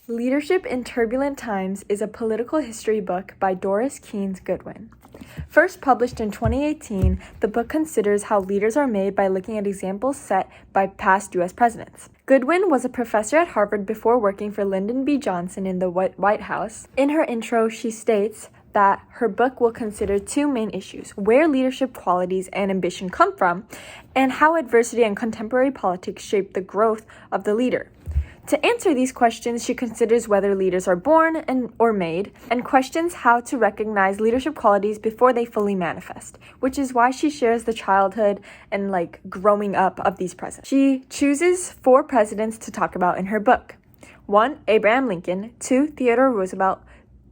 Leadership in Turbulent Times is a political history book by Doris Kearns Goodwin. First published in 2018, the book considers how leaders are made by looking at examples set by past U.S. presidents. Goodwin was a professor at Harvard before working for Lyndon B. Johnson in the White House. In her intro, she states that her book will consider two main issues: where leadership qualities and ambition come from, and how adversity and contemporary politics shape the growth of the leader. To answer these questions, she considers whether leaders are born or made, and questions how to recognize leadership qualities before they fully manifest, which is why she shares the childhood and growing up of these presidents. She chooses 4 presidents to talk about in her book. 1. Abraham Lincoln, 2. Theodore Roosevelt,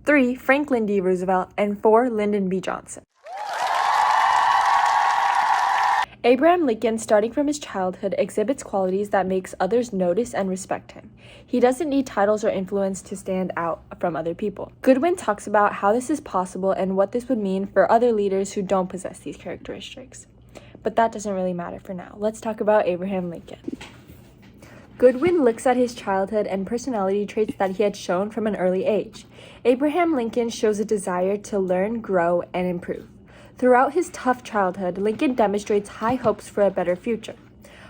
3. Franklin D. Roosevelt, and 4. Lyndon B. Johnson. Abraham Lincoln, starting from his childhood, exhibits qualities that makes others notice and respect him. He doesn't need titles or influence to stand out from other people. Goodwin talks about how this is possible and what this would mean for other leaders who don't possess these characteristics. But that doesn't really matter for now. Let's talk about Abraham Lincoln. Goodwin looks at his childhood and personality traits that he had shown from an early age. Abraham Lincoln shows a desire to learn, grow, and improve. Throughout his tough childhood, Lincoln demonstrates high hopes for a better future.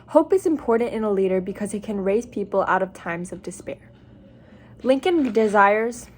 Hope is important in a leader because it can raise people out of times of despair. Lincoln desires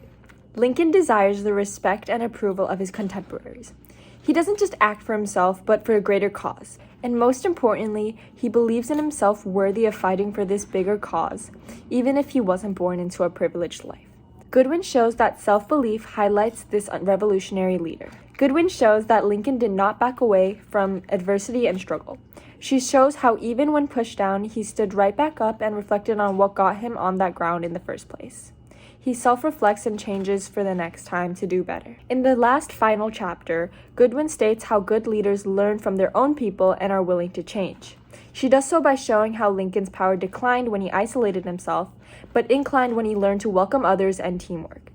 the respect and approval of his contemporaries. He doesn't just act for himself, but for a greater cause. And most importantly, he believes in himself worthy of fighting for this bigger cause, even if he wasn't born into a privileged life. Goodwin shows that self-belief highlights this revolutionary leader. Goodwin shows that Lincoln did not back away from adversity and struggle. She shows how even when pushed down, he stood right back up and reflected on what got him on that ground in the first place. He self-reflects and changes for the next time to do better. In the last final chapter, Goodwin states how good leaders learn from their own people and are willing to change. She does so by showing how Lincoln's power declined when he isolated himself, but inclined when he learned to welcome others and teamwork.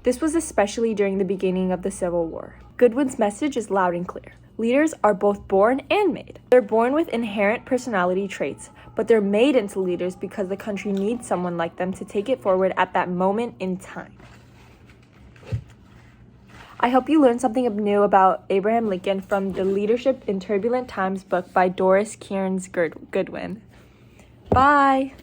This was especially during the beginning of the Civil War. Goodwin's message is loud and clear. Leaders are both born and made. They're born with inherent personality traits, but they're made into leaders because the country needs someone like them to take it forward at that moment in time. I hope you learned something new about Abraham Lincoln from the Leadership in Turbulent Times book by Doris Kearns Goodwin. Bye!